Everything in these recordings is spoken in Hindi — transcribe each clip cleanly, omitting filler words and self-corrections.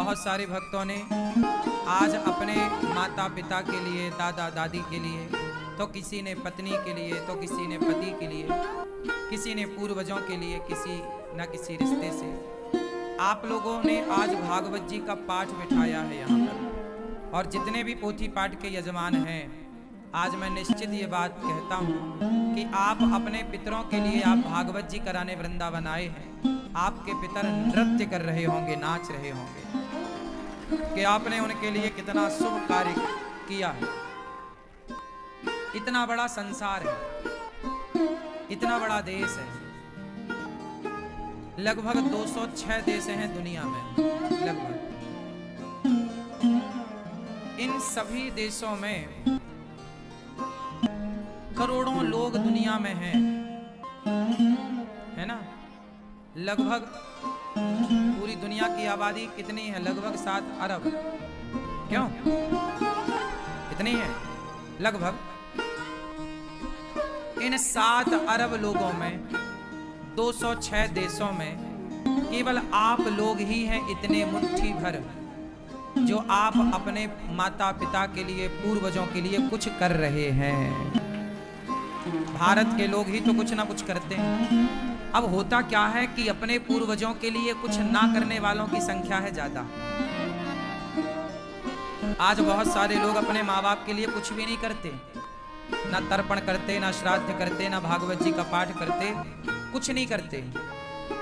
बहुत सारे भक्तों ने आज अपने माता पिता के लिए, दादा दादी के लिए, तो किसी ने पत्नी के लिए, तो किसी ने पति के लिए, किसी ने पूर्वजों के लिए, किसी न किसी रिश्ते से आप लोगों ने आज भागवत जी का पाठ बिठाया है यहाँ पर। और जितने भी पोथी पाठ के यजमान हैं, आज मैं निश्चित ये बात कहता हूँ कि आप अपने पितरों के लिए आप भागवत जी कराने वृंदावन आए हैं। आपके पितर नृत्य कर रहे होंगे, नाच रहे होंगे कि आपने उनके लिए कितना शुभ कार्य किया है। इतना बड़ा संसार है, इतना बड़ा देश है, लगभग 206 देश हैं दुनिया में, लगभग। इन सभी देशों में करोड़ों लोग दुनिया में हैं, है ना। लगभग पूरी दुनिया की आबादी कितनी है? लगभग 7 अरब। क्यों इतनी है? लगभग इन 7 अरब लोगों में 206 देशों में केवल आप लोग ही हैं इतने मुट्ठी भर जो आप अपने माता पिता के लिए, पूर्वजों के लिए कुछ कर रहे हैं। भारत के लोग ही तो कुछ ना कुछ करते हैं। अब होता क्या है कि अपने पूर्वजों के लिए कुछ ना करने वालों की संख्या है ज्यादा। आज बहुत सारे लोग अपने माँ बाप के लिए कुछ भी नहीं करते, ना तर्पण करते, ना श्राद्ध करते, ना भागवत जी का पाठ करते, कुछ नहीं करते।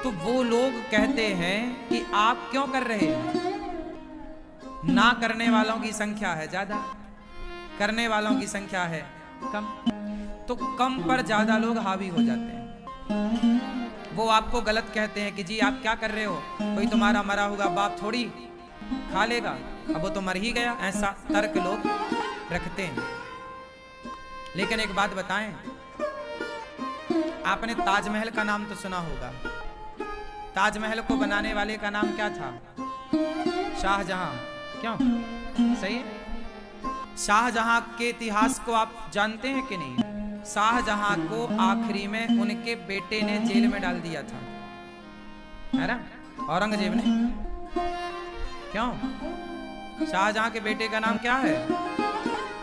तो वो लोग कहते हैं कि आप क्यों कर रहे हैं? ना करने वालों की संख्या है ज्यादा, करने वालों की संख्या है कम। तो कम पर ज्यादा लोग हावी हो जाते हैं। वो आपको गलत कहते हैं कि जी आप क्या कर रहे हो, कोई तुम्हारा मरा हुआ बाप थोड़ी खा लेगा, अब वो तो मर ही गया, ऐसा तर्क लोग रखते हैं। लेकिन एक बात बताएं, आपने ताजमहल का नाम तो सुना होगा। ताजमहल को बनाने वाले का नाम क्या था? शाहजहां। क्यों? सही है। शाहजहां के इतिहास को आप जानते हैं कि नहीं? शाहजहां को आखिरी में उनके बेटे ने जेल में डाल दिया था, है ना, औरंगजेब ने। क्यों? शाहजहां के बेटे का नाम क्या है?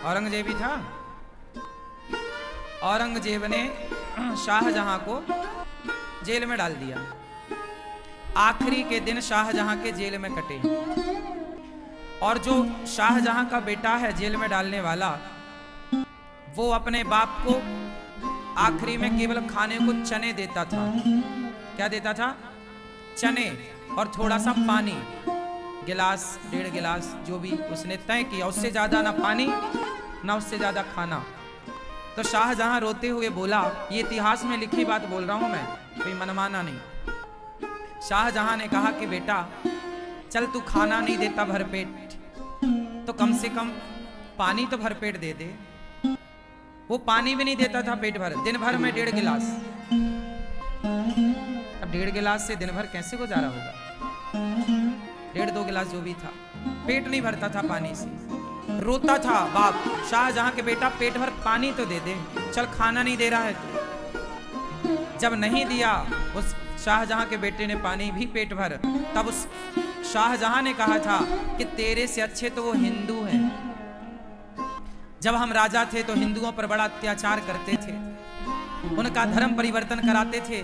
औरंगजेब ही था। औरंगजेब ने शाहजहां को जेल में डाल दिया। आखिरी के दिन शाहजहां के जेल में कटे। और जो शाहजहां का बेटा है जेल में डालने वाला, वो अपने बाप को आखिरी में केवल खाने को चने देता था। क्या देता था? चने और थोड़ा सा पानी, गिलास 1.5 गिलास, जो भी उसने तय किया, उससे ज्यादा ना पानी ना उससे ज्यादा खाना। तो शाहजहां रोते हुए बोला, ये इतिहास में लिखी बात बोल रहा हूं मैं, कोई मनमाना नहीं। शाहजहां ने कहा कि बेटा चल, तू खाना नहीं देता भरपेट, तो कम से कम पानी तो भरपेट दे दे। वो पानी भी नहीं देता था पेट भर, दिन भर में 1.5 गिलास। अब 1.5 गिलास से दिन भर कैसे गुजारा होगा? 1.5-2 गिलास जो भी था, पेट नहीं भरता था पानी से। रोता था बाप, शाहजहां के बेटा पेट भर पानी तो दे दे, चल खाना नहीं दे रहा है तो। जब नहीं दिया उस शाहजहां के बेटे ने पानी भी पेट भर, तब उस शाहजहां ने कहा था कि तेरे से अच्छे तो वो हिंदू हैं। जब हम राजा थे तो हिंदुओं पर बड़ा अत्याचार करते थे, उनका धर्म परिवर्तन कराते थे,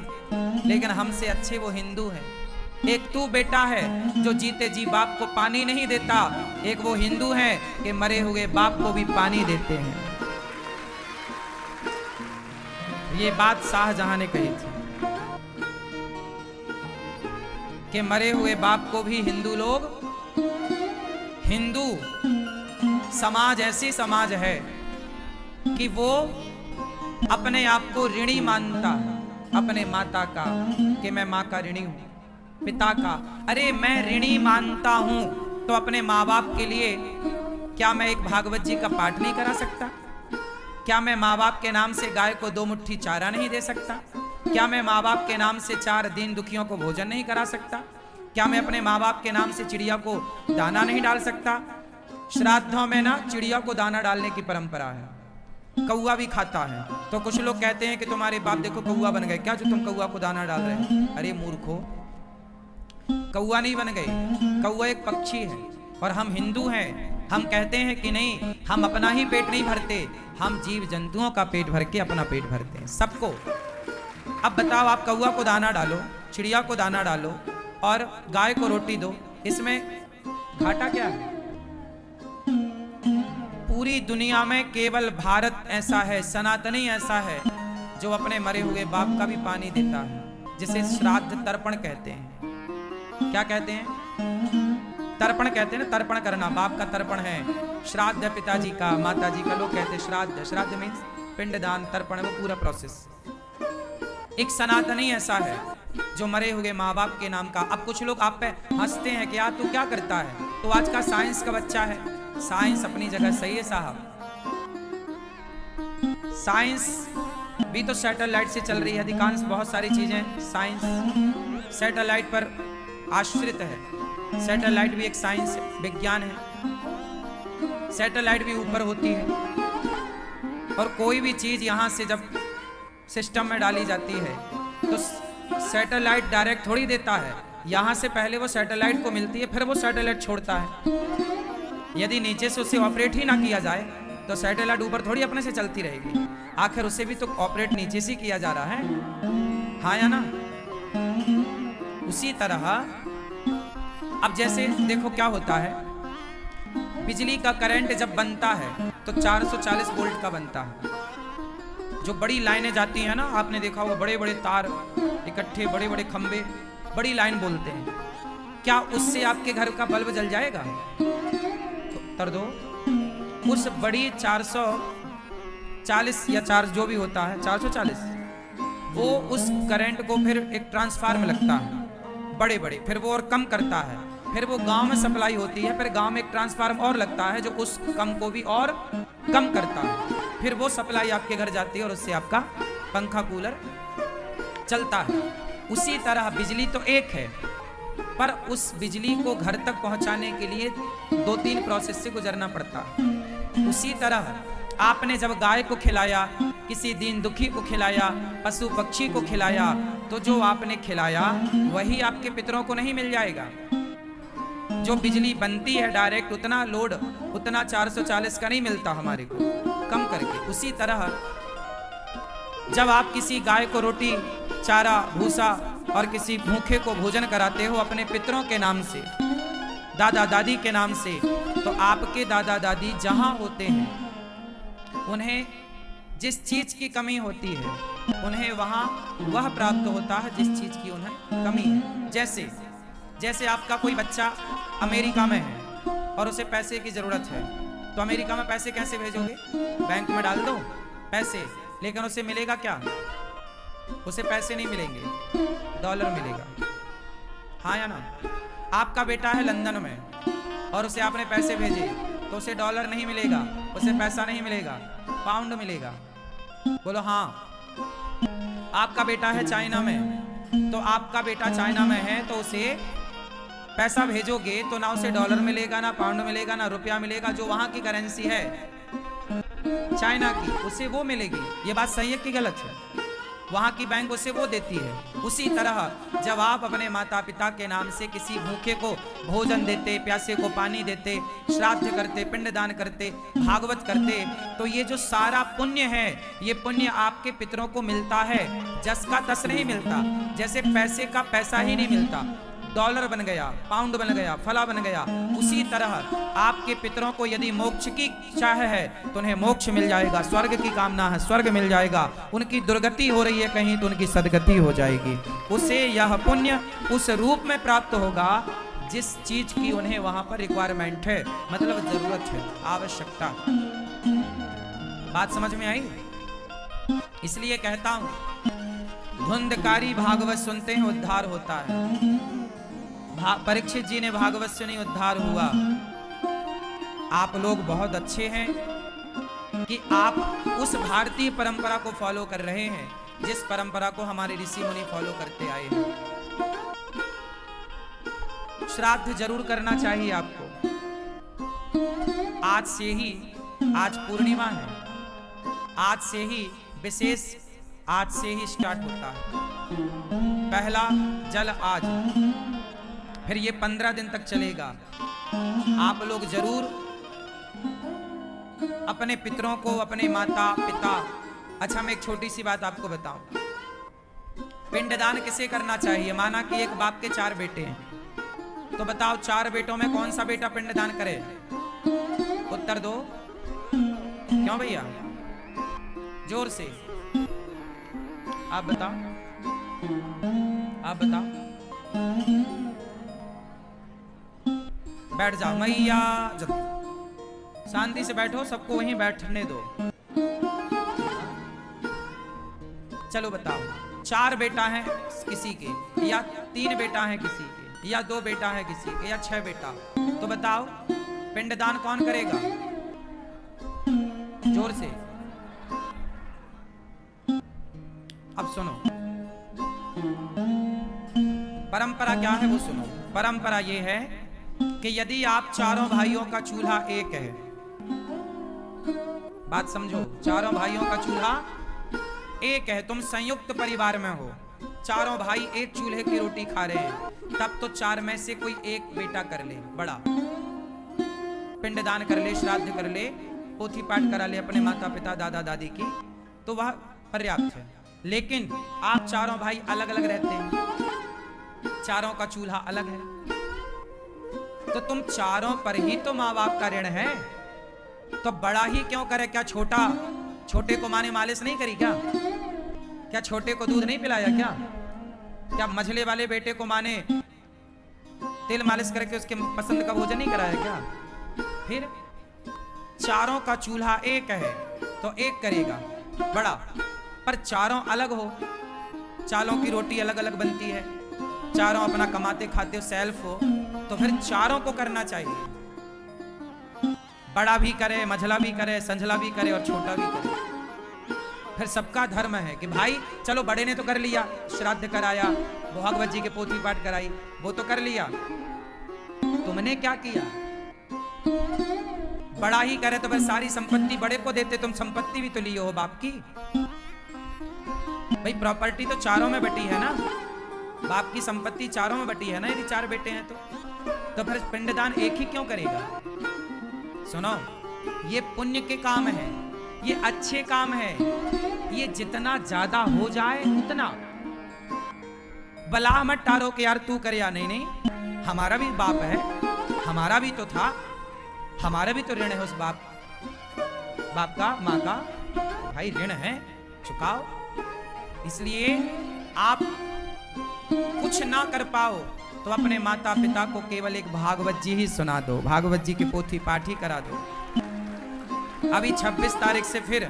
लेकिन हमसे अच्छे वो हिंदू हैं। एक तू बेटा है जो जीते जी बाप को पानी नहीं देता, एक वो हिंदू है कि मरे हुए बाप को भी पानी देते हैं। ये बात शाहजहां ने कही थी कि मरे हुए बाप को भी हिंदू लोग, हिंदू समाज ऐसी समाज है कि वो अपने आप को ऋणी मानता है, अपने माता का, कि मैं माँ का ऋणी हूं, पिता का। अरे मैं ऋणी मानता हूं तो अपने माँ बाप के लिए क्या मैं एक भागवत जी का पाठ नहीं करा सकता? क्या मैं माँ बाप के नाम से गाय को 2 मुट्ठी चारा नहीं दे सकता? क्या मैं माँ बाप के नाम से 4 दीन दुखियों को भोजन नहीं करा सकता? क्या मैं अपने माँ बाप के नाम से चिड़िया को दाना नहीं डाल सकता? श्राद्धों में ना चिड़िया को दाना डालने की परंपरा है, कौआ भी खाता है। तो कुछ लोग कहते हैं कि तुम्हारे बाप देखो कौआ बन गए, क्या जो तुम कौआ को दाना डाल रहे हो? अरे मूर्खो, कौवा नहीं बन गए। कौवा एक पक्षी है। और हम हिंदू हैं, हम कहते हैं कि नहीं, हम अपना ही पेट नहीं भरते, हम जीव जंतुओं का पेट भर के अपना पेट भरते हैं, सबको। अब बताओ, आप कौवा को दाना डालो, चिड़िया को दाना डालो और गाय को रोटी दो, इसमें घाटा क्या है? पूरी दुनिया में केवल भारत ऐसा है, सनातनी ऐसा है, जो अपने मरे हुए बाप का भी पानी देता है, जिसे श्राद्ध तर्पण कहते हैं। क्या कहते हैं? तर्पण कहते हैं ना, तर्पण करना, बाप का तर्पण है। श्राद्ध पिताजी का, माताजी का, लोग कहते हैं श्राद्ध। श्राद्ध मीन्स पिंडदान, तर्पण, वो पूरा प्रोसेस। एक सनातनी ऐसा है जो मरे हुए माँ बाप के नाम का। अब कुछ लोग आप पे हंसते हैं कि यार तू क्या करता है, तो आज का साइंस का बच्चा है। साइंस अपनी जगह सही है साहब, साइंस भी तो सैटेलाइट से चल रही है। अधिकांश बहुत सारी चीजें साइंस सैटेलाइट पर आश्रित है। सैटेलाइट भी एक साइंस विज्ञान है। सैटेलाइट भी ऊपर होती है और कोई भी चीज यहां से जब सिस्टम में डाली जाती है तो सैटेलाइट डायरेक्ट थोड़ी देता है, यहां से पहले वो सैटेलाइट को मिलती है, फिर वो सैटेलाइट छोड़ता है। यदि नीचे से उसे ऑपरेट ही ना किया जाए तो सैटेलाइट ऊपर थोड़ी अपने से चलती रहेगी। आखिर उसे भी तो ऑपरेट नीचे से किया जा रहा है, हाँ या ना? उसी तरह अब जैसे देखो क्या होता है, बिजली का करंट जब बनता है तो 440 वोल्ट का बनता है। जो बड़ी लाइनें जाती हैं ना, आपने देखा होगा, बड़े बड़े तार इकट्ठे, बड़े बड़े खंबे, बड़ी लाइन बोलते हैं। क्या उससे आपके घर का बल्ब जल जाएगा? तो उत्तर दो। उस बड़ी 440 या 4 जो भी होता है 440, वो उस करंट को फिर एक ट्रांसफार्मर लगता है बड़े बड़े, फिर वो और कम करता है, फिर वो गांव में सप्लाई होती है, फिर गांव में एक ट्रांसफार्मर और लगता है जो उस कम को भी और कम करता है, फिर वो सप्लाई आपके घर जाती है और उससे आपका पंखा कूलर चलता है। उसी तरह बिजली तो एक है, पर उस बिजली को घर तक पहुंचाने के लिए 2-3 प्रोसेस से गुजरना पड़ता है। उसी तरह आपने जब गाय को खिलाया, किसी दीन दुखी को खिलाया, पशु पक्षी को खिलाया, तो जो आपने खिलाया वही आपके पितरों को नहीं मिल जाएगा। जो बिजली बनती है डायरेक्ट, उतना लोड, उतना 440 का नहीं मिलता हमारे को, कम करके। उसी तरह जब आप किसी गाय को रोटी, चारा, भूसा और किसी भूखे को भोजन कराते हो अपने पितरों के नाम से, दादा दादी के नाम से, तो आपके दादा दादी जहां होते हैं उन्हें जिस चीज की कमी होती है, उन्हें वहां वह प्राप्त होता है जिस चीज की उन्हें कमी है। जैसे आपका कोई बच्चा अमेरिका में है और उसे पैसे की जरूरत है, तो अमेरिका में पैसे कैसे भेजोगे? बैंक में डाल दो पैसे, लेकिन उसे मिलेगा क्या? उसे पैसे नहीं मिलेंगे, डॉलर मिलेगा, हाँ या ना? आपका बेटा है लंदन में और उसे आपने पैसे भेजे, तो उसे डॉलर नहीं मिलेगा, उसे पैसा नहीं मिलेगा, पाउंड मिलेगा। बोलो हाँ। आपका बेटा है चाइना में, तो आपका बेटा चाइना में है तो उसे पैसा भेजोगे तो ना उसे डॉलर मिलेगा, ना पाउंड मिलेगा, ना रुपया मिलेगा। जो वहां की करेंसी है चाइना की, उसे वो मिलेगी। ये बात सही है कि गलत है? वहां की बैंक उसे वो देती है। उसी तरह जब आप अपने माता पिता के नाम से किसी भूखे को भोजन देते, प्यासे को पानी देते, श्राद्ध करते, पिंडदान करते, भागवत करते, तो ये जो सारा पुण्य है, ये पुण्य आपके पितरों को मिलता है। जस का तस नहीं मिलता। जैसे पैसे का पैसा ही नहीं मिलता, डॉलर बन गया, पाउंड बन गया, फला बन गया, उसी तरह आपके पितरों को यदि मोक्ष की चाह है तो उन्हें मोक्ष मिल जाएगा। स्वर्ग की कामना है, स्वर्ग मिल जाएगा। उनकी दुर्गति हो रही है कहीं, तो उनकी सदगति हो जाएगी। उसे यह पुण्य उस रूप में प्राप्त होगा जिस चीज की उन्हें वहां पर रिक्वायरमेंट है, मतलब जरूरत है, आवश्यकता। बात समझ में आई? इसलिए कहता हूं, धुंधकारी भागवत सुनते हैं उद्धार होता है। परीक्षित जी ने भागवत से नहीं उद्धार हुआ। आप लोग बहुत अच्छे हैं कि आप उस भारतीय परंपरा को फॉलो कर रहे हैं जिस परंपरा को हमारे ऋषि मुनि फॉलो करते आए हैं। श्राद्ध जरूर करना चाहिए आपको। आज से ही, आज पूर्णिमा है, आज से ही विशेष, आज से ही स्टार्ट होता है। पहला जल आज, फिर ये 15 दिन तक चलेगा। आप लोग जरूर अपने पितरों को, अपने माता पिता। अच्छा, मैं एक छोटी सी बात आपको बताऊं, पिंडदान किसे करना चाहिए? माना कि एक बाप के 4 बेटे हैं, तो बताओ 4 बेटों में कौन सा बेटा पिंडदान करे? उत्तर दो। क्यों भैया? जोर से आप बताओ, आप बताओ। बैठ जाओ मैया, शांति से बैठो, सबको वहीं बैठने दो। चलो बताओ, 4 बेटा हैं किसी के, या 3 बेटा हैं किसी के, या 2 बेटा है किसी के, या 6 बेटा, तो बताओ पिंडदान कौन करेगा? जोर से। अब सुनो, परंपरा क्या है वो सुनो। परंपरा ये है कि यदि आप चारों भाइयों का चूल्हा एक है, बात समझो, चारों भाइयों का चूल्हा एक है, तुम संयुक्त परिवार में हो, चारों भाई एक चूल्हे की रोटी खा रहे हैं, तब तो 4 में से कोई एक बेटा कर ले, बड़ा पिंडदान कर ले, श्राद्ध कर ले, पोथी पाठ करा ले अपने माता पिता दादा दादी की, तो वह पर्याप्त है। लेकिन आप चारों भाई अलग अलग रहते हैं, चारों का चूल्हा अलग है, तो तुम चारों पर ही तो माँ बाप का ऋण है, तो बड़ा ही क्यों करे? क्या छोटा, छोटे को माँ ने मालिश नहीं करी क्या? क्या छोटे को दूध नहीं पिलाया क्या? क्या मझले वाले बेटे को माँ ने तेल मालिश करके उसके पसंद का भोजन नहीं कराया क्या? फिर चारों का चूल्हा एक है तो एक करेगा बड़ा, पर चारों अलग हो, चारों की रोटी अलग अलग बनती है, चारों अपना कमाते खाते हो, सेल्फ हो, तो फिर चारों को करना चाहिए। बड़ा भी करे, मझला भी करे, संझला भी करे और छोटा भी करे। फिर सबका धर्म है कि भाई चलो बड़े ने तो कर लिया, श्राद्ध कराया, भागवत जी के पोथी पाठ कराई, वो तो कर लिया, तुमने क्या किया? बड़ा ही करे तो फिर सारी संपत्ति बड़े को देते, तुम संपत्ति भी तो लिए हो बाप की। भाई प्रॉपर्टी तो चारों में बटी है ना, बाप की संपत्ति चारों में बटी है ना, यदि 4 बेटे हैं तो फिर पिंडदान एक ही क्यों करेगा? सुनो, ये पुण्य के काम है, ये अच्छे काम है, ये जितना ज्यादा हो जाए उतना। बला मत टारो कि यार तू कर, या नहीं नहीं, हमारा भी बाप है, हमारा भी तो था, हमारा भी तो ऋण है उस बाप का, माँ का, भाई ऋण है, चुकाओ। इसलिए आप कुछ ना कर पाओ तो अपने माता पिता को केवल एक भागवत जी ही सुना दो, भागवत जी की पोथी पाठ ही करा दो। अभी 26 तारीख से फिर